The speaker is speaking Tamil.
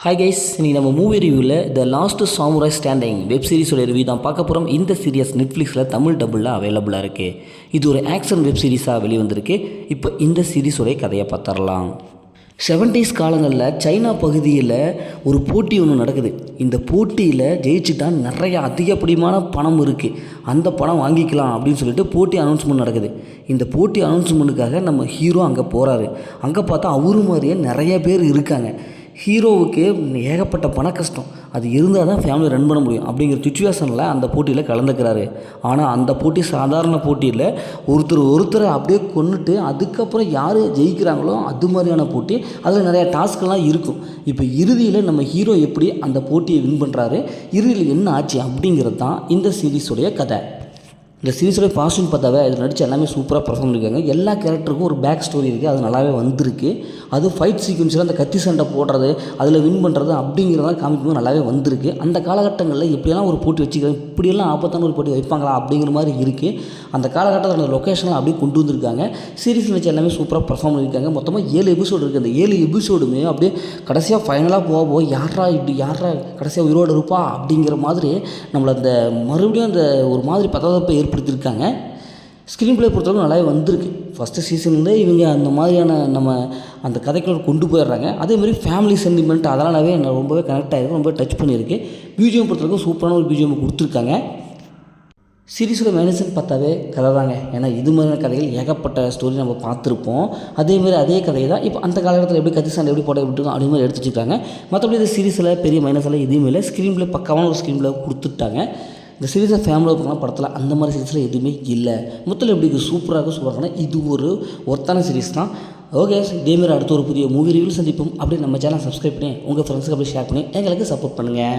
ஹாய் கைஸ், இன்றைக்கி நம்ம மூவி ரிவ்யூவில் the last samurai standing web சீரிஸோட ரிவ்யூ தான் பார்க்க போகிறோம். இந்த சீரியஸ் நெட்ஃப்ளிக்ஸில் தமிழ் டபுளில் அவைலபிளாக இருக்குது. இது ஒரு ஆக்ஷன் வெப் சீரிஸாக வெளிவந்திருக்கு. இப்போ இந்த சீரிஸோடைய கதையை பார்த்துடலாம். 70s காலங்களில் சைனா பகுதியில் ஒரு போட்டி ஒன்று நடக்குது. இந்த போட்டியில் ஜெயிச்சுட்டா நிறைய அதிகப்படியான பணம் இருக்குது, அந்த பணம் வாங்கிக்கலாம் அப்படின்னு சொல்லிட்டு போட்டி அனௌன்ஸ்மெண்ட் நடக்குது. இந்த போட்டி அனௌன்ஸ்மெண்ட்டுக்காக நம்ம ஹீரோ அங்கே போகிறாரு. அங்கே பார்த்தா அவரு மாதிரியே நிறைய பேர் இருக்காங்க. ஹீரோவுக்கு ஏகப்பட்ட பண கஷ்டம், அது இருந்தால் தான் ஃபேமிலி ரன் பண்ண முடியும் அப்படிங்கிற சுச்சுவேஷனில் அந்த போட்டியில் கலந்துக்கிறாரு. ஆனால் அந்த போட்டி சாதாரண போட்டியில் ஒருத்தரை அப்படியே கொன்னுட்டு அதுக்கப்புறம் யார் ஜெயிக்கிறாங்களோ அது மாதிரியான போட்டி. அதில் நிறையா டாஸ்க்கெல்லாம் இருக்கும். இப்போ இறுதியில் நம்ம ஹீரோ எப்படி அந்த போட்டியை வின் பண்ணுறாரு, இறுதியில் என்ன ஆச்சு அப்படிங்கிறது தான் இந்த சீரீஸோடைய கதை. இந்த சீரிஸோட பாசிட்டிவ் பார்த்தாவே இதில் நடித்து எல்லாமே சூப்பராக பர்ஃபார்ம் பண்ணியிருக்காங்க. எல்லா கேரக்டருக்கும் ஒரு பேக் ஸ்டோரி இருக்குது, அது நல்லாவே வந்திருக்கு. அது ஃபைட் சீக்வன்ஸில் அந்த கத்தி சண்டை போடுறது, அதில் வின் பண்ணுறது அப்படிங்கிறதான் காமிக்கும்போது நல்லாவே வந்திருக்கு. அந்த காலகட்டங்களில் எப்படியெல்லாம் ஒரு போட்டி வச்சுக்கிறாங்க, இப்படியெல்லாம் ஆபத்தான ஒரு போட்டி வைப்பாங்களா அப்படிங்கிற மாதிரி இருக்குது. அந்த காலகட்டத்தில் அந்த லொக்கேஷனில் அப்படியே கொண்டு வந்திருக்காங்க. சீரிஸில் வச்சு எல்லாமே சூப்பராக பர்ஃபார்ம் பண்ணியிருக்காங்க. மொத்தமாக 7 எபிசோடு இருக்குது. அந்த 7 எபிசோடுமே அப்படியே கடைசியாக ஃபைனலாக போக யாரா கடைசியாக உயிரோடு இருப்பா அப்படிங்கிற மாதிரி நம்மளை அந்த மறுபடியும் அந்த ஒரு மாதிரி பதவிப்பை ஏற்படுத்தியிருக்காங்க. ஸ்க்ரீன் ப்ளே பொறுத்தவரைக்கும் நல்லாவே வந்திருக்கு. ஃபஸ்ட்டு சீசன்லேயே இவங்க அந்த மாதிரியான நம்ம அந்த கதைக்குள்ள கொண்டு போயிடுறாங்க. அதேமாதிரி ஃபேமிலி சென்டிமெண்ட் அதனாலவே நான் ரொம்பவே கனெக்ட் ஆகிருக்கு, ரொம்ப டச் பண்ணியிருக்கு. பிஜிஎம் பொறுத்தவரைக்கும் சூப்பரான ஒரு பிஜிஎம் கொடுத்துருக்காங்க. சீரிஸோட மைனஸ்ன்னு பார்த்தாவே கதை தாங்க. ஏன்னா இது மாதிரியான கதைகள் ஏகப்பட்ட ஸ்டோரி நம்ம பார்த்துருப்போம். அதேமாதிரி அதே கதையை தான் இப்போ அந்த காலகட்டத்தில் எப்படி கத்தி சண்டை எப்படி போட விட்டுருக்கோம் அதே மாதிரி எடுத்து வச்சுருக்காங்க. மற்றபடி இந்த சீரிஸில் பெரிய மைனஸெல்லாம் எதுவுமே இல்லை. ஸ்க்ரீன் ப்ளே பக்காவான ஒரு ஸ்க்ரீன் ப்ளே கொடுத்துட்டாங்க. இந்த சீரிஸை ஃபேமிலியில் பார்க்கலாம் படத்தில் அந்த மாதிரி சீரிஸில் எதுவுமே இல்லை. மொத்தத்தில் எப்படி சூப்பராக இது ஒரு ஒர்த்தான சீரிஸ் தான். ஓகே, இதேமாரி அடுத்த ஒரு புதிய மூவி ரிவ்யூவில் சந்திப்போம். அப்படியே நம்ம சேனல் சப்ஸ்கிரைப் பண்ணி உங்கள் ஃப்ரெண்ட்ஸுக்கு அப்படியே ஷேர் பண்ணி எங்களுக்கு சப்போர்ட் பண்ணுங்கள்.